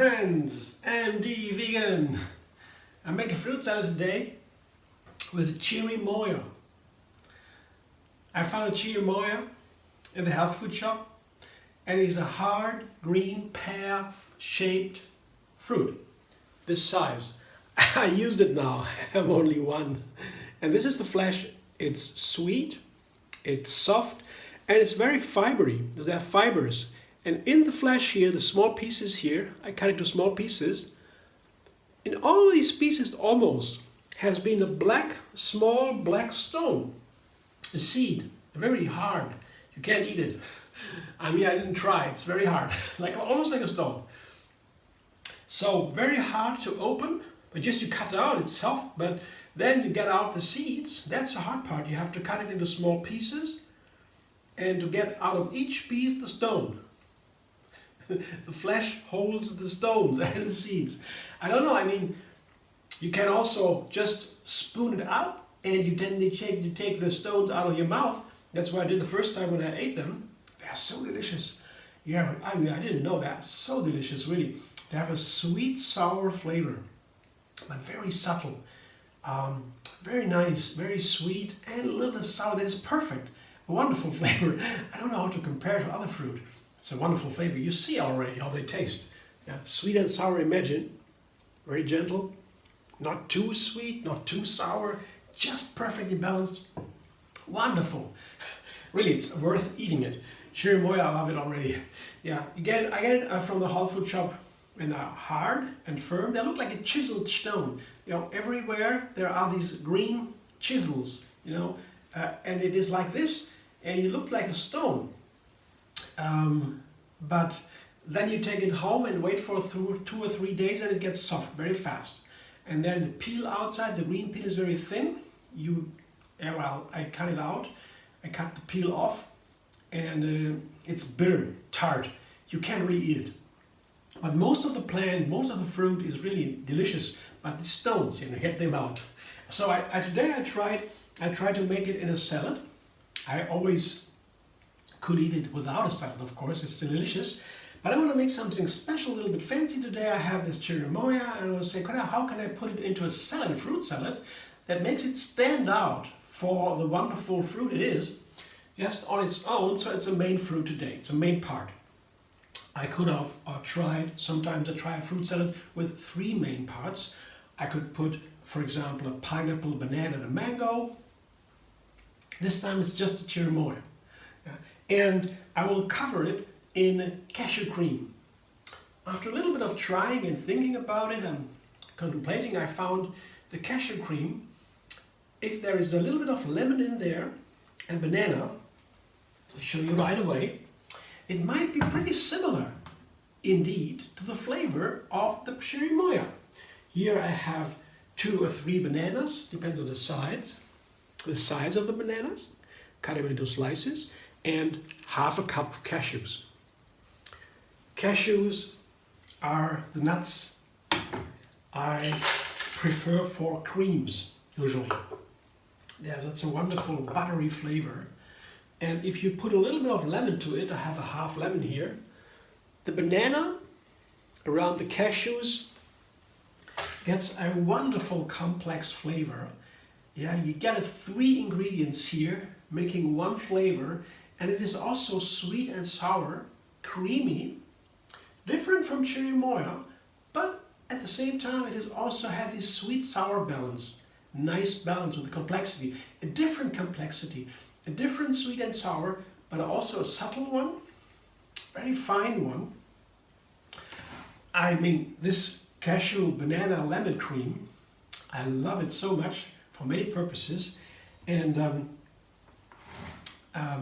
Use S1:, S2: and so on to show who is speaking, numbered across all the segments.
S1: friends, MD Vegan. I'm making fruit salad today with cherimoya. I found a cherimoya in the health food shop, and it's a hard green pear-shaped fruit, this size. I used it now, I have only one. And this is the flesh. It's sweet, it's soft, and it's very fibery. There are fibers. And in the flesh here, the small pieces here, I cut it to small pieces. In all these pieces almost has been a small black stone, a seed, very hard. You can't eat it. I mean, I didn't try, it's very hard, almost like a stone. So very hard to open, but just you cut it out, it's soft, but then you get out the seeds. That's the hard part. You have to cut it into small pieces and to get out of each piece the stone. The flesh holds the stones and the seeds. I don't know, I mean, you can also just spoon it out and you take the stones out of your mouth. That's what I did the first time when I ate them. They're so delicious. Yeah, I mean, I didn't know that. So delicious, really. They have a sweet, sour flavor, but very subtle. Very nice, very sweet, and a little bit sour. That is perfect. A wonderful flavor. I don't know how to compare to other fruit. It's a wonderful flavor. You see already how they taste. Yeah, sweet and sour, imagine. Very gentle. Not too sweet, not too sour. Just perfectly balanced. Wonderful. Really, it's worth eating it. Cherimoya, I love it already. Yeah, I get it from the health food shop. And they're hard and firm. They look like a chiseled stone. You know, everywhere there are these green chisels, you know, and it is like this, and it looked like a stone. But then you take it home and wait for 2 or 3 days, and it gets soft very fast. And then the peel outside, the green peel is very thin. I cut it out. I cut the peel off, and it's bitter, tart. You can't really eat it. But most of the plant, most of the fruit is really delicious, but the stones, you know, get them out. So today I tried to make it in a salad. I always could eat it without a salad, of course, it's delicious. But I want to make something special, a little bit fancy today. I have this cherimoya, and I want to say, how can I put it into a salad, fruit salad, that makes it stand out for the wonderful fruit it is, just on its own. So it's a main fruit today, it's a main part. I could have sometimes I try a fruit salad with 3 main parts. I could put, for example, a pineapple, banana, and a mango. This time it's just a cherimoya. Yeah. And I will cover it in cashew cream. After a little bit of trying and thinking about it and contemplating, I found the cashew cream, if there is a little bit of lemon in there and banana, I'll show you right away, it might be pretty similar, indeed, to the flavor of the cherimoya. Here I have 2 or 3 bananas, depends on the size of the bananas, cut them into slices, and half a cup of cashews. Cashews are the nuts I prefer for creams, usually. Yeah, that's a wonderful buttery flavor. And if you put a little bit of lemon to it, I have a half lemon here, the banana around the cashews gets a wonderful complex flavor. Yeah, you get 3 ingredients here making one flavor, and it is also sweet and sour, creamy, different from cherimoya, but at the same time it also has this sweet sour balance, nice balance with the complexity, a different complexity. A different sweet and sour, but also a subtle one, very fine one. I mean, this cashew banana lemon cream, I love it so much for many purposes, and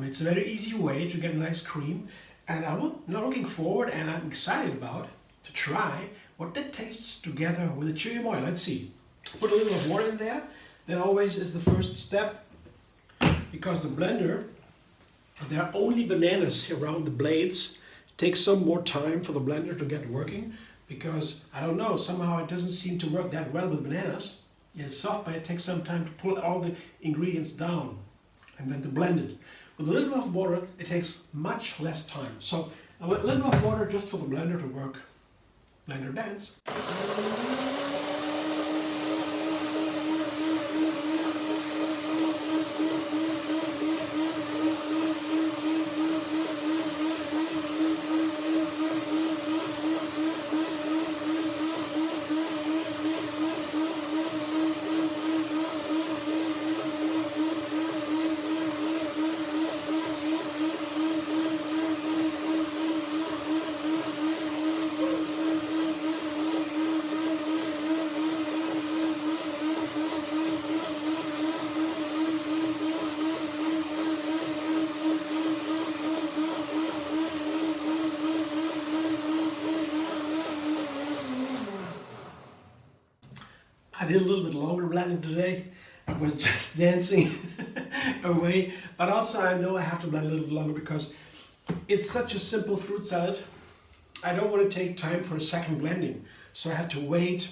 S1: it's a very easy way to get a nice cream, and I'm looking forward and I'm excited about to try what that tastes together with the cherimoya. Let's see. Put a little of water in there. That always is the first step. Because the blender, there are only bananas around the blades. It takes some more time for the blender to get working because, I don't know, somehow it doesn't seem to work that well with bananas. It's soft, but it takes some time to pull all the ingredients down and then to blend it. With a little bit of water, it takes much less time. So a little bit of water just for the blender to work blender dance. I did a little bit longer blending today. I was just dancing away. But also I know I have to blend a little bit longer because it's such a simple fruit salad. I don't want to take time for a second blending. So I had to wait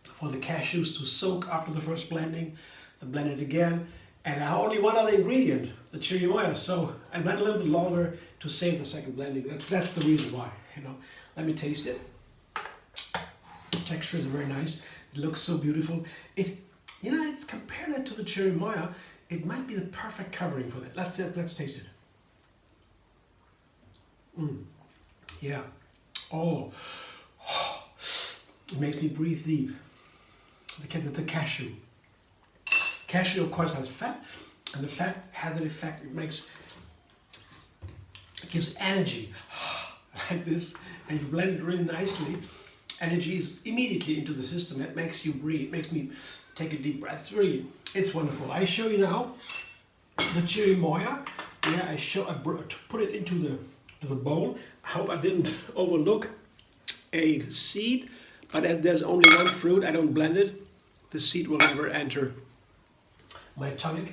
S1: for the cashews to soak after the first blending, then blend it again. And I have only one other ingredient, the cherimoyas. So I blend a little bit longer to save the second blending. That's the reason why, you know. Let me taste it. The texture is very nice. It looks so beautiful. It's compare that to the cherimoya. It might be the perfect covering for that. Let's taste it. Yeah. Oh, it makes me breathe deep. The cashew. Cashew, of course, has fat, and the fat has an effect. It gives energy like this, and you blend it really nicely. Energy is immediately into the system. It makes you breathe. It makes me take a deep breath. It's wonderful. I show you now the cherimoya. Yeah, I put it into the bowl. I hope I didn't overlook a seed, but as there's only one fruit, I don't blend it. The seed will never enter my stomach.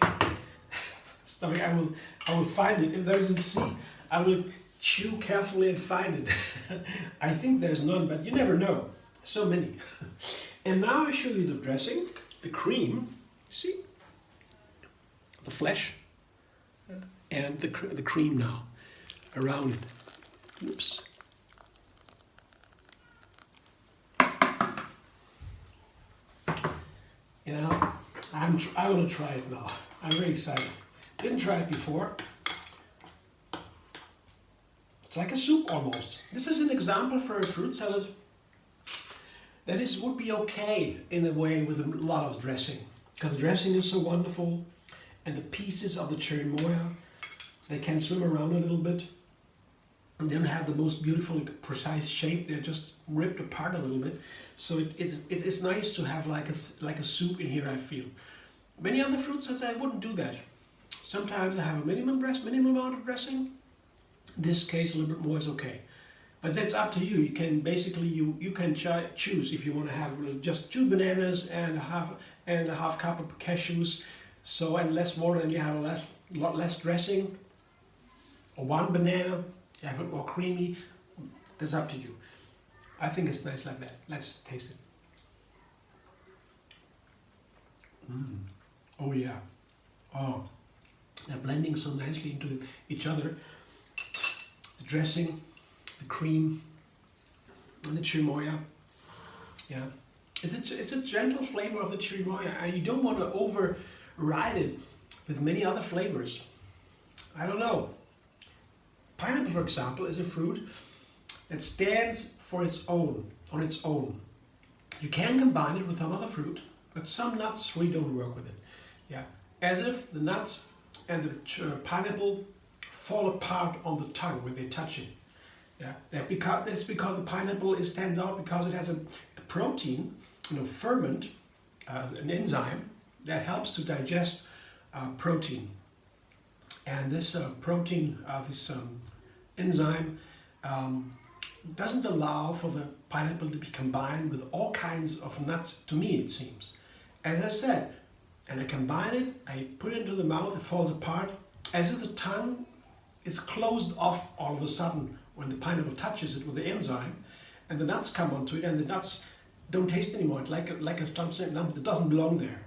S1: I will find it. If there is a seed, I will chew carefully and find it. I think there's none, but you never know. So many. And now I show you the dressing, the cream. See? The flesh and the cream now around it. Oops. You know, I want to try it now. I'm very excited. Didn't try it before. It's like a soup almost. This is an example for a fruit salad that would be okay in a way with a lot of dressing. Because dressing is so wonderful, and the pieces of the cherimoya, they can swim around a little bit. And they don't have the most beautiful, precise shape. They're just ripped apart a little bit. So it is nice to have like a soup in here, I feel. Many other fruit salads, I wouldn't do that. Sometimes I have a minimum amount of dressing. In this case, a little bit more is okay. But that's up to you. You can basically, you can choose if you want to have just 2 bananas and a half cup of cashews. So, and less more, than you have a lot less dressing. Or 1 banana, you have it more creamy. That's up to you. I think it's nice like that. Let's taste it. Oh yeah. Oh, they're blending so nicely into each other. The dressing, the cream, and the cherimoya. Yeah, it's a gentle flavor of the cherimoya, and you don't want to override it with many other flavors. I don't know. Pineapple, for example, is a fruit that stands for its own, on its own. You can combine it with some other fruit, but some nuts really don't work with it. Yeah, as if the nuts and the pineapple fall apart on the tongue when they touch it. Yeah, that's because the pineapple stands out because it has a protein, ferment, an enzyme that helps to digest protein. And this enzyme doesn't allow for the pineapple to be combined with all kinds of nuts, to me it seems. As I said, and I combine it, I put it into the mouth, it falls apart, as if the tongue is closed off all of a sudden when the pineapple touches it with the enzyme, and the nuts come onto it, and the nuts don't taste anymore. It's like a lump that doesn't belong there.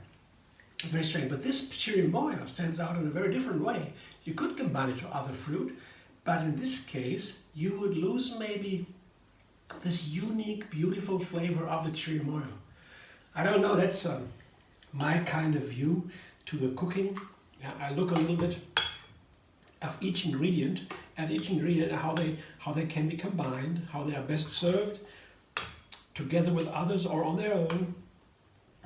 S1: It's very strange. But this cherimoya stands out in a very different way. You could combine it to other fruit, but in this case, you would lose maybe this unique, beautiful flavor of the cherimoya. I don't know, that's my kind of view to the cooking. Yeah, I look a little bit of each ingredient, how they can be combined, how they are best served together with others or on their own.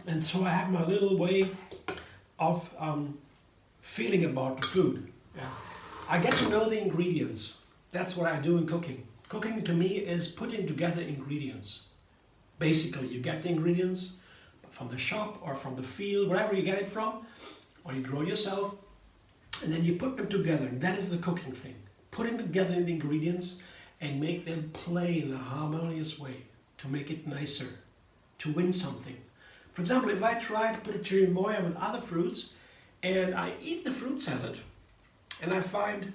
S1: And so I have my little way of feeling about the food. Yeah. I get to know the ingredients. That's what I do in cooking. Cooking to me is putting together ingredients. Basically, you get the ingredients from the shop or from the field, wherever you get it from, or you grow yourself, and then you put them together. And that is the cooking thing. Putting together the ingredients and make them play in a harmonious way to make it nicer, to win something. For example, if I try to put a cherimoya with other fruits and I eat the fruit salad and I find,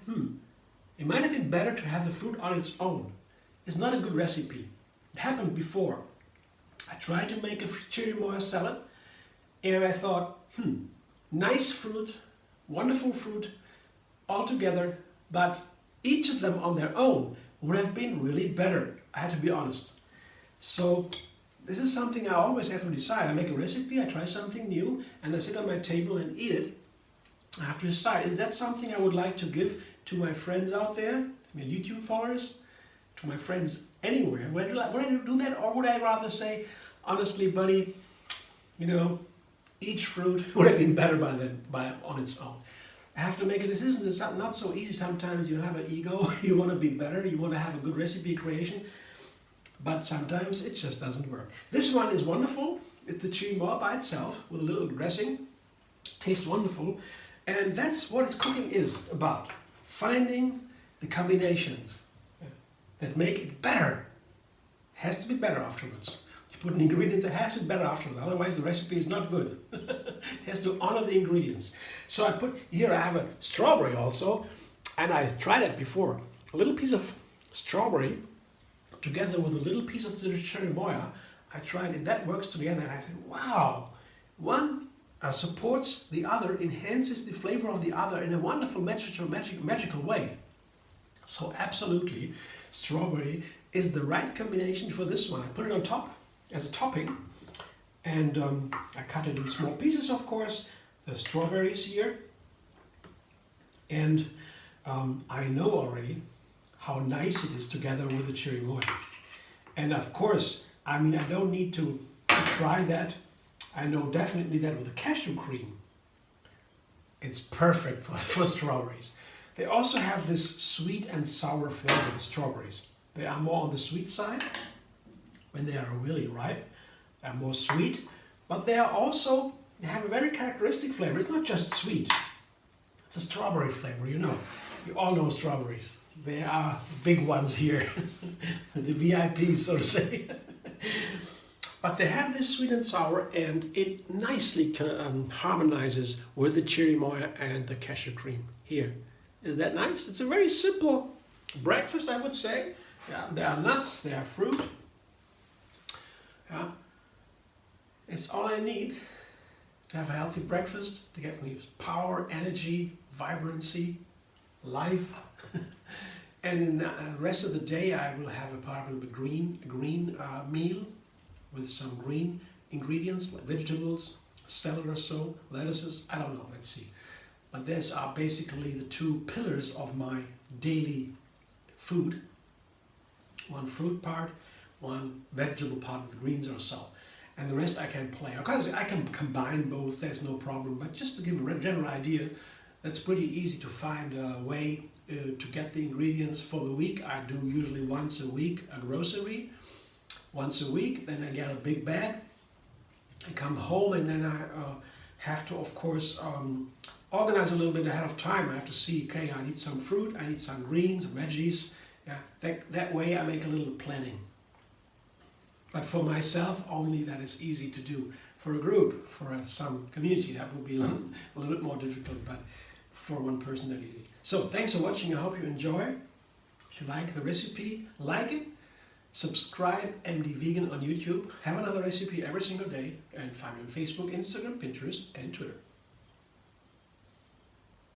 S1: it might have been better to have the fruit on its own. It's not a good recipe. It happened before. I tried to make a cherimoya salad and I thought, nice fruit, wonderful fruit, all together, but each of them on their own would have been really better. I had to be honest. So this is something I always have to decide. I make a recipe, I try something new, and I sit on my table and eat it. I have to decide, is that something I would like to give to my friends out there, to my YouTube followers, to my friends anywhere? Would I do that, or would I rather say, honestly, buddy, each fruit would have been better on its own. I have to make a decision. It's not so easy. Sometimes you have an ego, you want to be better, you want to have a good recipe creation, but sometimes it just doesn't work. This one is wonderful. It's the cherimoya by itself with a little dressing. Tastes wonderful. And that's what cooking is about. Finding the combinations that make it better. It has to be better afterwards. You put an ingredient that has to be better afterwards. Otherwise the recipe is not good. It has to honor the ingredients. So I put, here I have a strawberry also. And I tried it before. A little piece of strawberry together with a little piece of the cherimoya. I tried it, that works together, and I said, wow, one supports the other, enhances the flavor of the other in a wonderful magical way. So absolutely, strawberry is the right combination for this one. I put it on top as a topping, and I cut it in small pieces, of course, the strawberries here, and I know already how nice it is together with the cherimoya. And of course, I don't need to try that. I know definitely that with the cashew cream, it's perfect for strawberries. They also have this sweet and sour flavor, the strawberries. They are more on the sweet side. When they are really ripe, they are more sweet, but they have a very characteristic flavor. It's not just sweet, it's a strawberry flavor, You all know strawberries. They are big ones here, the VIPs, so to say. But they have this sweet and sour, and it nicely harmonizes with the cherimoya and the cashew cream here. Is that nice? It's a very simple breakfast, I would say. Yeah, there are nuts, there are fruit. Yeah, it's all I need to have a healthy breakfast, to get me power, energy, vibrancy, life. And in the rest of the day, I will have probably a green meal with some green ingredients like vegetables, celery or so, lettuces, I don't know, let's see. But these are basically the two pillars of my daily food. One fruit part, one vegetable part with greens or so. And the rest I can play. Of course, I can combine both, there's no problem. But just to give a general idea, that's pretty easy to find a way to get the ingredients for the week. I do usually once a week a grocery. Once a week, then I get a big bag. I come home and then I have to, of course, organize a little bit ahead of time. I have to see, okay, I need some fruit, I need some greens, veggies. Yeah, that way I make a little planning. But for myself only, that is easy to do. For a group, for some community, that would be a little bit more difficult, but for one person, that easy. So thanks for watching. I hope you enjoy. If you like the recipe, like it. Subscribe MD Vegan on YouTube. Have another recipe every single day. And find me on Facebook, Instagram, Pinterest, and Twitter.